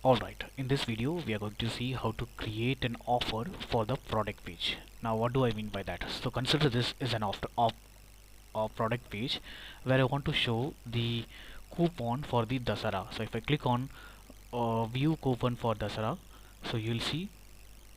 Alright, in this video we are going to see how to create an offer for the product page. Now what do I mean by that? So consider this is an product page where I want to show the coupon for the Dasara. So if I click on view coupon for Dasara, so you'll see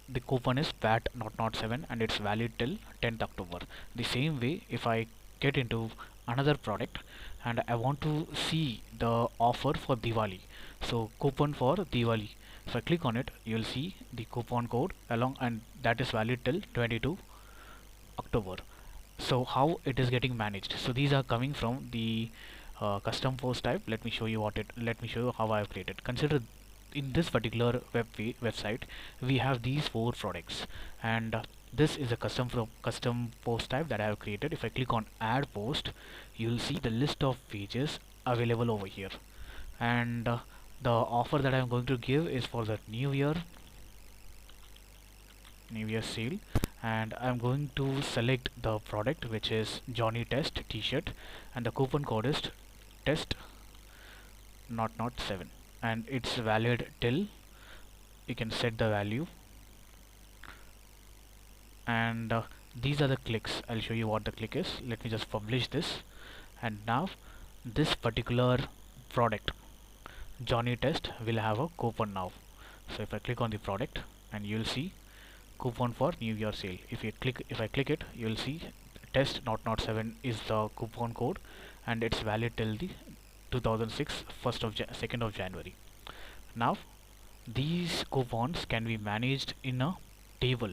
the coupon is VAT 007 and it's valid till 10th October. The same way, if I get into another product and I want to see the offer for Diwali, so coupon for Diwali, if I click on it, you'll see the coupon code along, and that is valid till 22 October. So how it is getting managed? So these are coming from the custom post type. Let me show you how I have created. Consider in this particular website we have these four products, and this is a custom post type that I have created. If I click on add post, you'll see the list of pages available over here, and the offer that I'm going to give is for the New Year sale, and I'm going to select the product, which is Johnny Test t-shirt, and the coupon code is test 007, and it's valid till, you can set the value, and these are the clicks. I'll show you what the click is. Let me just publish this, and now this particular product Johnny Test will have a coupon now. So if I click on the product, and you'll see coupon for New Year sale. If I click it, you'll see test 007 is the coupon code, and it's valid till the 2006 2nd of January. Now these coupons can be managed in a table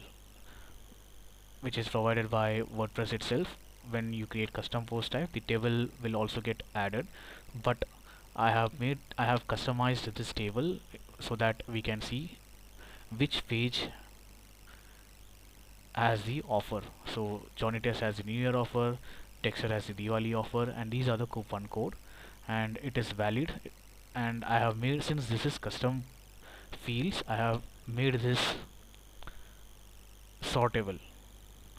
which is provided by WordPress itself. When you create custom post type, the table will also get added, but I have customized this table so that we can see which page has the offer. So Johnny Test has the New Year offer, Dexter has the Diwali offer, and these are the coupon code, and it is valid. And I have made, since this is custom fields, I have made this sortable,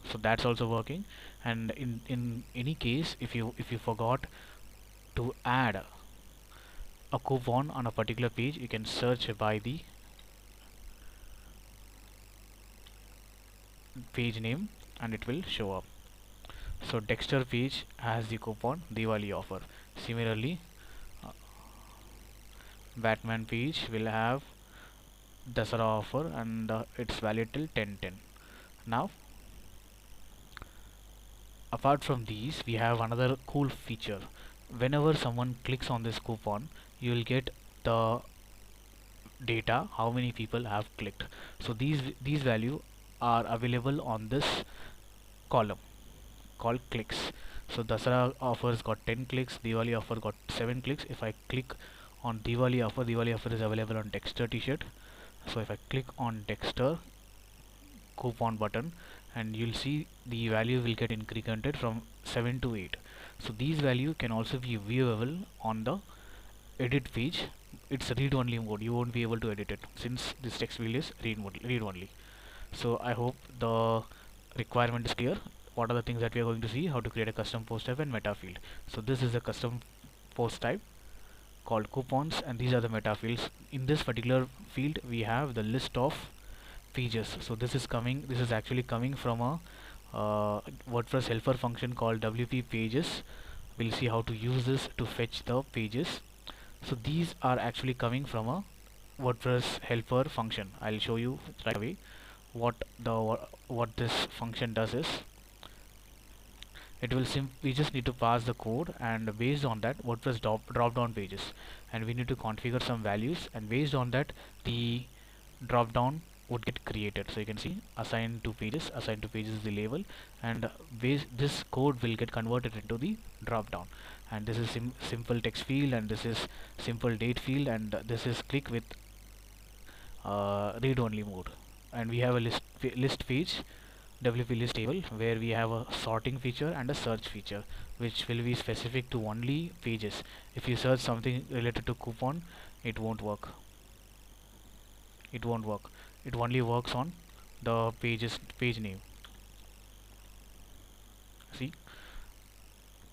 so that's also working. And in any case, if you forgot to add a coupon on a particular page, you can search by the page name and it will show up. So Dexter page has the coupon Diwali offer. Similarly, Batman page will have Dasara offer, and it's valid till 10/10. Now apart from these, we have another cool feature. Whenever someone clicks on this coupon, you will get the data how many people have clicked. So these value are available on this column called clicks. So Dasara offers got 10 clicks, Diwali offer got 7 clicks. If I click on Diwali offer is available on Dexter t-shirt. So if I click on Dexter coupon button, and you'll see the value will get incremented from 7 to 8. So these value can also be viewable on the edit page. It's a read only mode, you won't be able to edit it since this text field is read only. So I hope the requirement is clear. What are the things that we are going to see? How to create a custom post type and meta field. So this is a custom post type called coupons, and these are the meta fields. In this particular field we have the list of pages. So this is actually coming from a WordPress helper function called WP pages. We'll see how to use this to fetch the pages. So these are actually coming from a WordPress helper function. I'll show you right away what this function does is, it will we just need to pass the code, and based on that WordPress drop down pages, and we need to configure some values, and based on that the drop down would get created. So you can see assign to pages is the label, and this code will get converted into the drop down, and this is simple text field, and this is simple date field, and this is click with read only mode. And we have a list page, WP list table, where we have a sorting feature and a search feature, which will be specific to only pages. If you search something related to coupon, it won't work. It only works on the page name. See,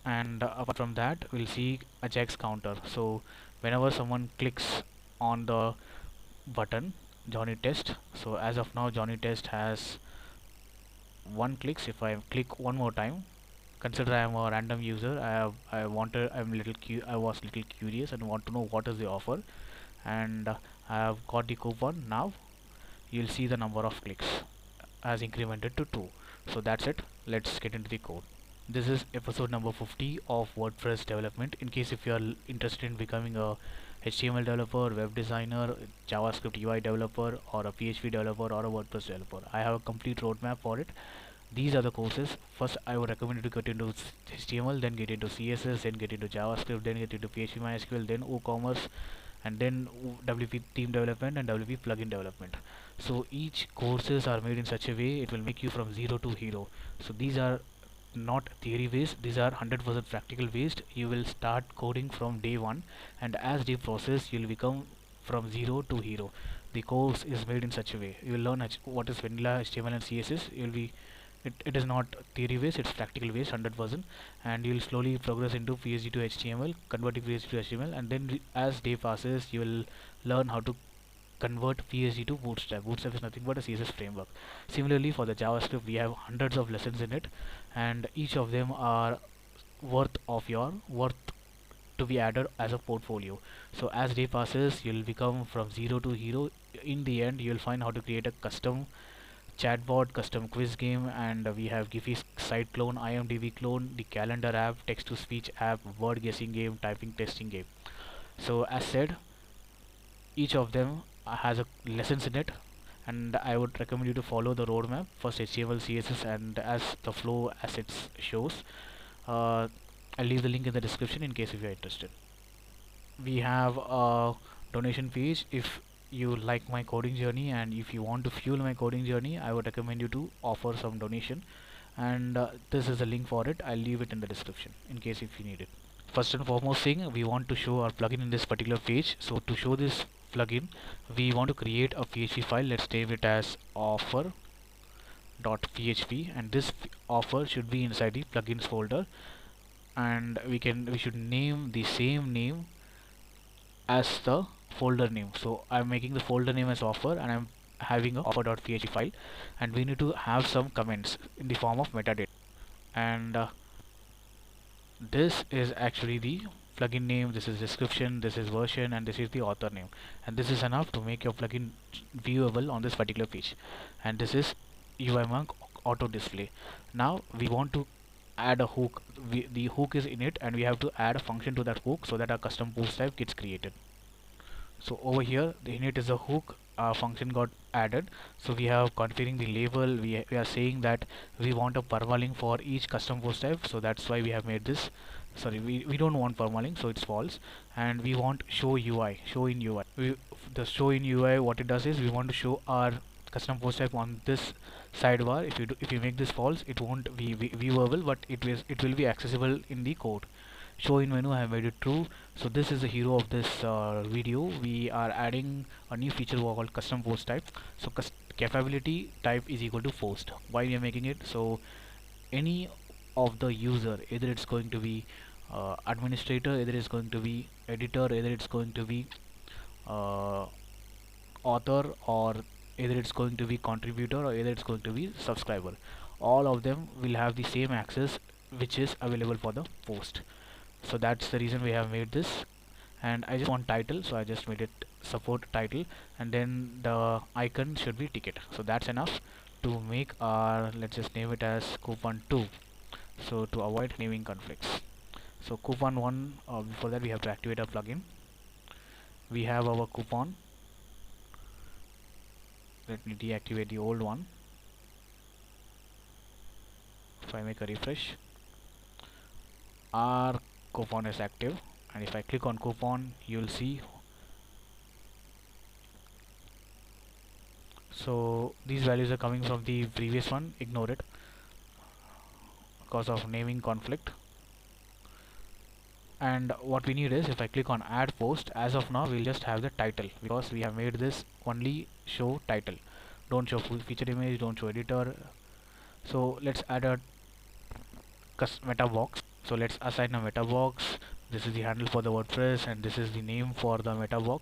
and apart from that, we'll see Ajax counter. So whenever someone clicks on the button Johnny Test. So as of now Johnny Test has 1 clicks. If I click one more time, consider I am a random user, I was little curious and want to know what is the offer, and I have got the coupon. Now you'll see the number of clicks has incremented to 2. So that's it. Let's get into the code. This is episode number 50 of WordPress development. In case if you are interested in becoming a HTML developer, web designer, JavaScript UI developer, or a PHP developer, or a WordPress developer, I have a complete roadmap for it. These are the courses. First, I would recommend you to get into HTML, then get into CSS, then get into JavaScript, then get into PHP MySQL, then WooCommerce, and then WP theme development and WP plugin development. So each courses are made in such a way it will make you from zero to hero. So these are not theory based, these are 100% practical based. You will start coding from day one, and as the process you will become from zero to hero. The course is made in such a way you will learn what is vanilla HTML and CSS. It is not theory based, it's practical based 100%, and you will slowly progress into PhD to HTML, converting PhD to HTML, and then as day passes you will learn how to convert PhD to Bootstrap. Bootstrap is nothing but a CSS framework. Similarly, for the JavaScript, we have hundreds of lessons in it, and each of them are worth to be added as a portfolio. So as day passes, you'll become from zero to hero. In the end, you'll find how to create a custom chatbot, custom quiz game, and we have Giphy site clone, IMDb clone, the calendar app, text to speech app, word guessing game, typing testing game. So as said, each of them has a lessons in it, and I would recommend you to follow the roadmap. First HTML, CSS, and as the flow as it shows. I'll leave the link in the description in case if you're interested. We have a donation page. If you like my coding journey and if you want to fuel my coding journey, I would recommend you to offer some donation, and this is a link for it. I'll leave it in the description in case if you need it. First and foremost thing, we want to show our plugin in this particular page. So to show this plugin, we want to create a PHP file. Let's name it as offer.php, and this offer should be inside the plugins folder, and we should name the same name as the folder name. So I'm making the folder name as offer, and I'm having a offer.php file, and we need to have some comments in the form of metadata, and this is actually the plugin name, this is description, this is version, and this is the author name, and this is enough to make your plugin viewable on this particular page. And this is UIMonk auto display. Now we want to add a hook. The hook is in it, and we have to add a function to that hook so that our custom post type gets created. So over here the init is a hook, function got added. So we have configuring the label. We are saying that we want a permalink for each custom post type, so that's why we have made this. Sorry, we don't want permalink, so it's false. And we want show UI, show in UI. The show in UI, what it does is we want to show our custom post type on this sidebar. If you make this false, it won't be viewable, but it will be accessible in the code. Show in menu, I have made it true. So this is the hero of this video. We are adding a new feature called custom post type. So capability type is equal to post. Why we are making it? So any of the user, either it's going to be administrator, either it's going to be editor, either it's going to be author, or either it's going to be contributor, or either it's going to be subscriber, all of them will have the same access which is available for the post. So that's the reason we have made this. And I just want title, so I just made it support title, and then the icon should be ticket. So that's enough to make our, let's just name it as coupon 2, so to avoid naming conflicts. So coupon 1, before that we have to activate our plugin. We have our coupon. Let me deactivate the old one. If I make a refresh, our coupon is active, and if I click on coupon, you will see. So these values are coming from the previous one. Ignore it because of naming conflict. And what we need is, if I click on add post, as of now we'll just have the title, because we have made this only show title. Don't show full feature image, don't show editor. So let's add a Metabox. So let's assign a Metabox. This is the handle for the WordPress, and this is the name for the Metabox.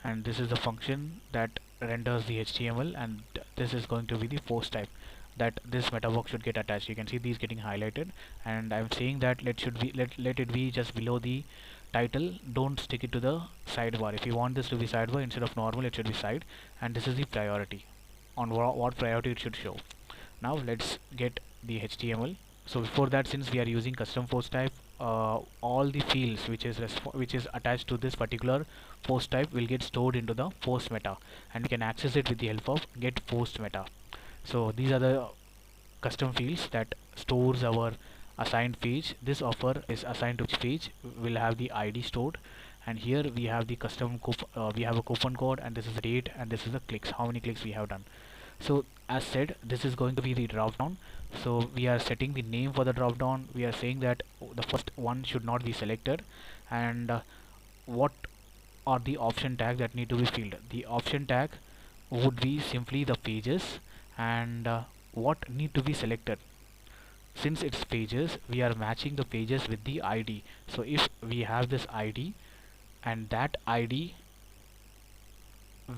and this is the function that renders the HTML, and this is going to be the post type that this Metabox should get attached. You can see these getting highlighted, and I'm saying that let it be just below the title. Don't stick it to the sidebar. If you want this to be sidebar instead of normal, it should be side, and this is the priority on what priority it should show. Now let's get the HTML. So before that, since we are using custom post type, all the fields which is attached to this particular post type will get stored into the post meta, and we can access it with the help of get post meta. So these are the custom fields that stores our assigned page. This offer is assigned to which page will have the ID stored, and here we have the custom we have a coupon code, and this is the date, and this is the clicks, how many clicks we have done. So as said, this is going to be the drop down. So we are setting the name for the drop down. We are saying that the first one should not be selected, and what are the option tag that need to be filled. The option tag would be simply the pages, and what need to be selected. Since it's pages, we are matching the pages with the ID. So if we have this ID, and that ID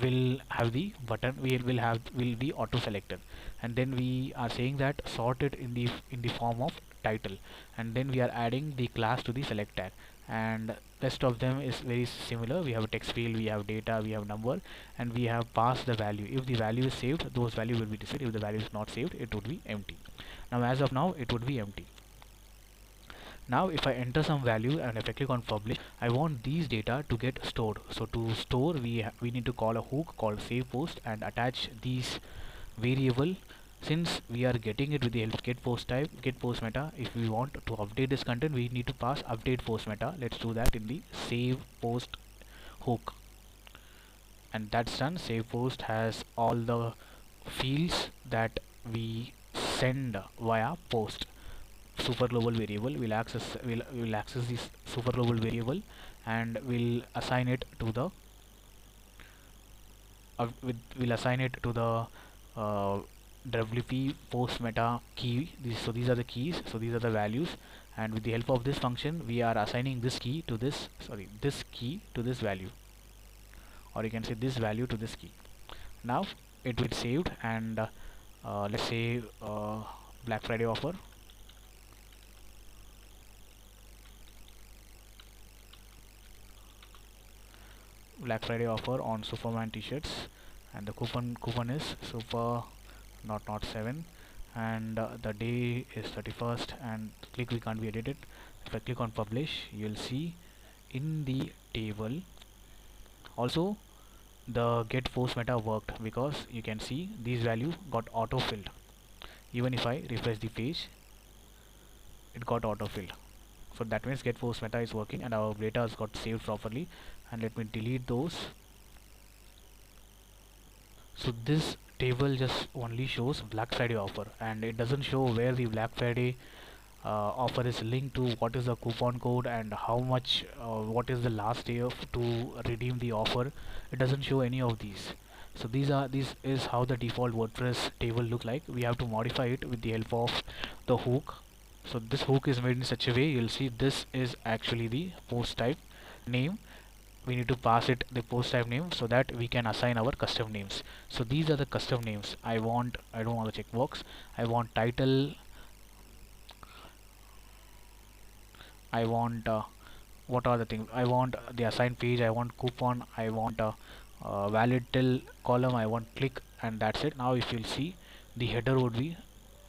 will have the button, will be auto selected, and then we are saying that sort it in the form of title, and then we are adding the class to the select tag, and rest of them is very similar. We have a text field, we have data, we have number, and we have passed the value. If the value is saved, those value will be displayed. If the value is not saved, it would be empty. Now as of now, it would be empty. Now if I enter some value and if I click on publish, I want these data to get stored. So to store, we need to call a hook called save post and attach these variable. Since we are getting it with the help of get post type, get post meta, if we want to update this content, we need to pass update post meta. Let's do that in the save post hook, and that's done. Save post has all the fields that we send via post. Super global variable will access this super global variable, and will assign it to the will assign it to the WP post meta key. So these are the keys, so these are the values, and with the help of this function we are assigning this key to this key to this value, or you can say this value to this key. Now it will be saved, and let's say Black Friday offer. Black Friday offer on Superman t-shirts, and the coupon is super not 7, and the day is 31st, and click we can't be edited. If I click on publish, you'll see in the table also the get post meta worked, because you can see these values got auto filled. Even if I refresh the page, it got auto filled. So that means get post meta is working, and our data has got saved properly. And let me delete those. So this table just only shows Black Friday offer, and it doesn't show where the Black Friday offer is linked to, what is the coupon code, and how much what is the last day to redeem the offer. It doesn't show any of these. So this is how the default WordPress table look like. We have to modify it with the help of the hook. So this hook is made in such a way, you'll see this is actually the post type name. We need to pass it the post type name so that we can assign our custom names. So these are the custom names. I don't want the checkbox. I want title. I want what are the things? I want the assigned page. I want coupon. I want valid till column. I want click, and that's it. Now if you'll see, the header would be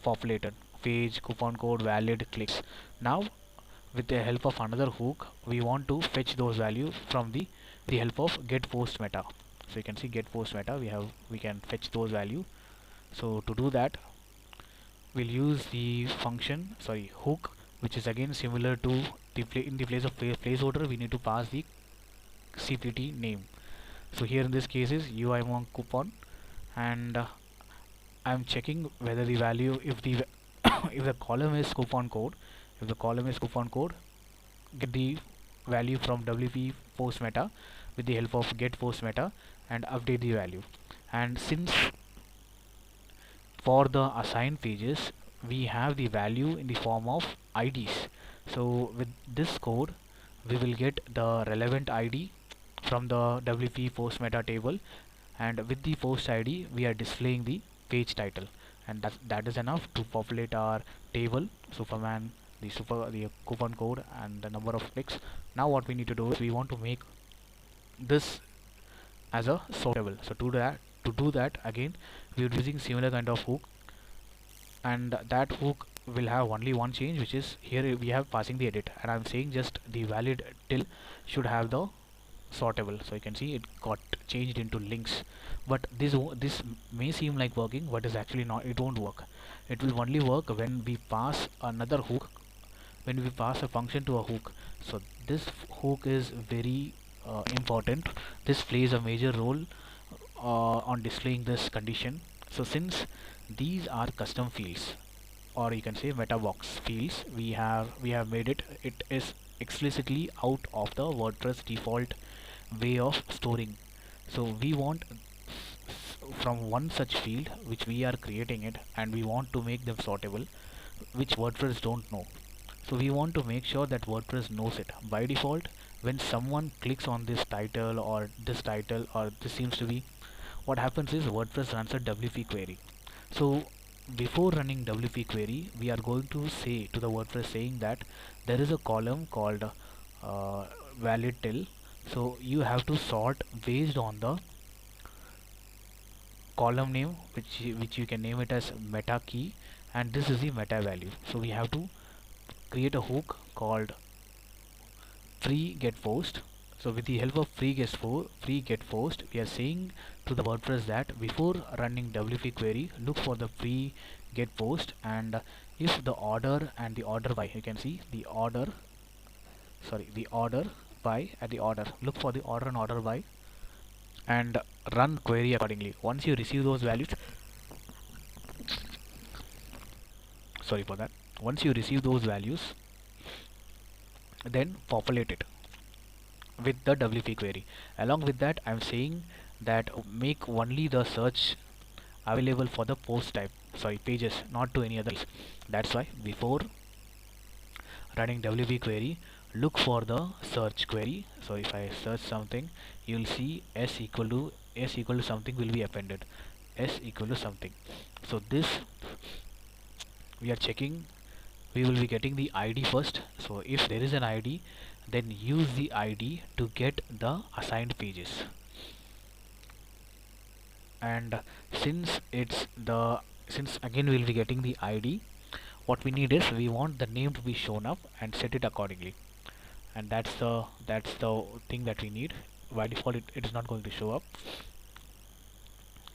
populated: page, coupon code, valid, clicks. Now with the help of another hook, we want to fetch those values from the help of get post meta. So you can see get post meta, we can fetch those values. So to do that, we'll use the function hook, which is again similar to in the place of placeholder we need to pass the CPT name. So here in this case is UI monk coupon, and I'm checking whether the value, if the if the column is coupon code, get the value from WP post meta with the help of get post meta and update the value. And since for the assigned pages we have the value in the form of IDs, so with this code we will get the relevant ID from the WP post meta table, and with the post ID we are displaying the page title, and that is enough to populate our table Superman, the coupon code and the number of clicks. Now what we need to do is we want to make this as a sortable. So to do that again we are using similar kind of hook, and that hook will have only one change, which is here we have passing the edit, and I'm saying just the valid till should have the sortable. So you can see it got changed into links, but this may seem like working, but is actually not. It won't work. It will only work when we pass another hook, when we pass a function to a hook. So this hook is very important. This plays a major role on displaying this condition. So since these are custom fields, or you can say Metabox fields, we have made it is explicitly out of the WordPress default way of storing. So we want from one such field which we are creating it, and we want to make them sortable, which WordPress don't know. So we want to make sure that WordPress knows it. By default, when someone clicks on this title or this title or this seems to be, what happens is WordPress runs a WP query. So before running WP query, we are going to say to the WordPress saying that there is a column called valid till. So you have to sort based on the column name, which you can name it as meta key, and this is the meta value. So we have to create a hook called free get post. So with the help of free get post, we are saying to the WordPress that before running WP query, look for the free get post, and if the order and the order by, you can see the order by and the order, look for the order and order by, and run query accordingly. Once you receive those values, sorry for that, once you receive those values, then populate it with the WP query. Along with that, I'm saying that make only the search available for the post type, pages, not to any others. That's why before running WP query, look for the search query. So if I search something, you'll see s equal to something will be appended, s equal to something. So this we are checking, we will be getting the ID first. So if there is an ID, then use the ID to get the assigned pages. And since again we'll be getting the ID, what we need is we want the name to be shown up and set it accordingly. And that's the thing that we need. By default it is not going to show up.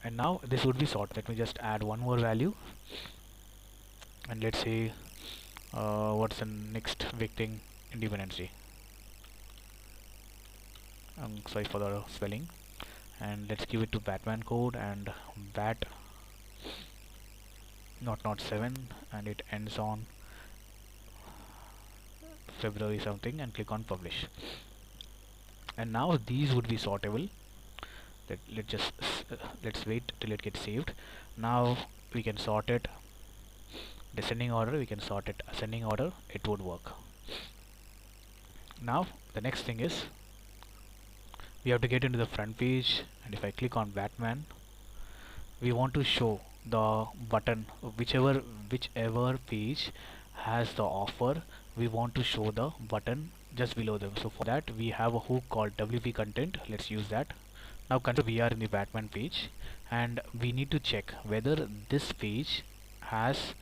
And now this would be sorted. Let me just add one more value, and let's say what's the next big thing? Independence Day. Sorry for the spelling. And let's give it to Batman code and bat not 7, and it ends on February something, and click on publish. And now these would be sortable. Let's wait till it gets saved. Now we can sort it descending order, we can sort it ascending order, it would work. Now the next thing is we have to get into the front page, and if I click on Batman, we want to show the button, whichever page has the offer, we want to show the button just below them. So for that we have a hook called WP content. Let's use that. Now consider we are in the Batman page, and we need to check whether this page has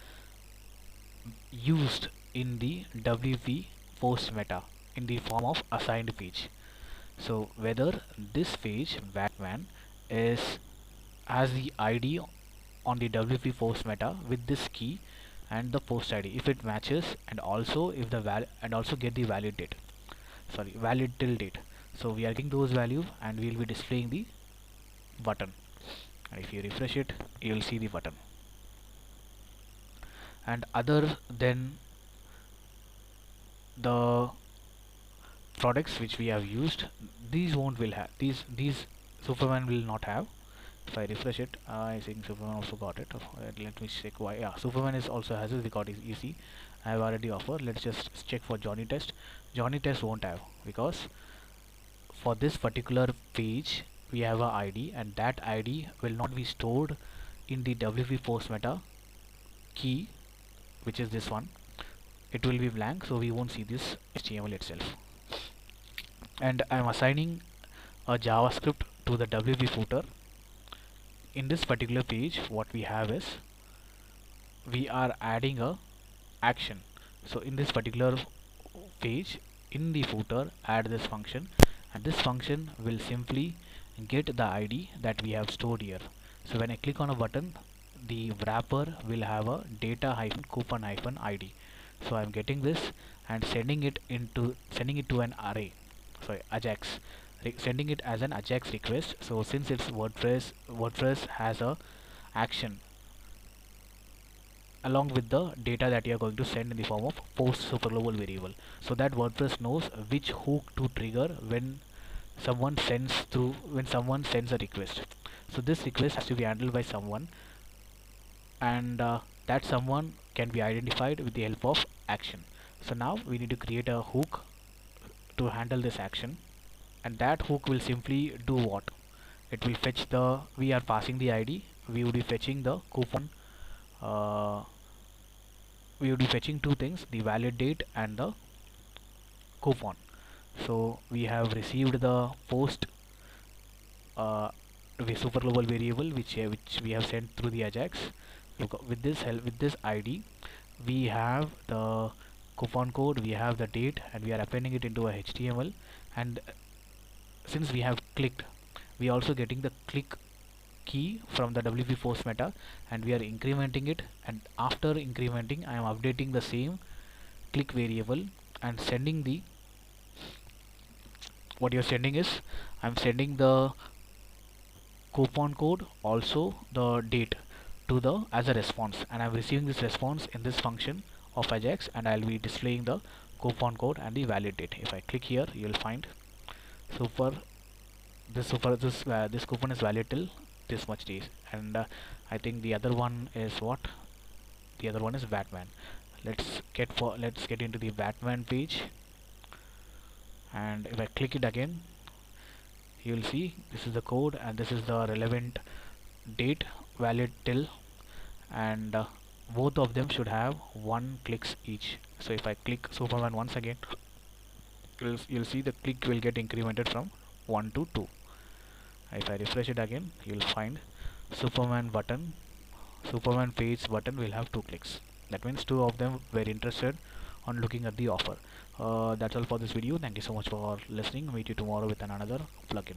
used in the WP post meta in the form of assigned page. So whether this page Batman has the ID on the WP post meta with this key and the post ID, if it matches, and also if the also get the valid till date. So we are getting those values, and we will be displaying the button, and if you refresh it, you will see the button. And other than the products which we have used, these will have these Superman will not have. If I refresh it, I think Superman also got it. Let me check why. Yeah, Superman is also has it because it's easy. I have already offered. Let's just check for Johnny Test. Johnny Test won't have, because for this particular page we have a ID, and that ID will not be stored in the WP post meta key, which is this one. It will be blank, so we won't see this HTML itself. And I'm assigning a JavaScript to the WP footer. In this particular page, what we have is we are adding a action. So in this particular page, in the footer, add this function, and this function will simply get the ID that we have stored here. So when I click on a button, the wrapper will have a data hyphen coupon hyphen ID. So I'm getting this and sending it to an array, sorry, Ajax, sending it as an Ajax request. So since it's WordPress has a action along with the data that you are going to send in the form of post superglobal variable, so that WordPress knows which hook to trigger when someone sends a request. So this request has to be handled by someone, and that someone can be identified with the help of action. So now we need to create a hook to handle this action, and that hook will simply do what? It will fetch we are passing the ID, we will be fetching the coupon, we will be fetching two things, the valid date and the coupon. So we have received the post super global variable which we have sent through the Ajax. With this ID, we have the coupon code, we have the date, and we are appending it into a HTML. And since we have clicked, we are also getting the click key from the WP post meta, and we are incrementing it. And after incrementing, I am updating the same click variable and sending the what you're sending is I'm sending the coupon code, also the date, to the as a response, and I'm receiving this response in this function of Ajax, and I'll be displaying the coupon code and the valid date. If I click here, you'll find this coupon is valid till this much days. And I think the other one is what? The other one is Batman. Let's get into the Batman page, and if I click it again, you will see this is the code and this is the relevant date, valid till, and both of them should have 1 clicks each. So if I click Superman once again, you'll see the click will get incremented from 1 to 2. If I refresh it again, you'll find Superman page button will have 2 clicks. That means 2 of them were interested on looking at the offer. That's all for this video. Thank you so much for listening. Meet you tomorrow with another plugin.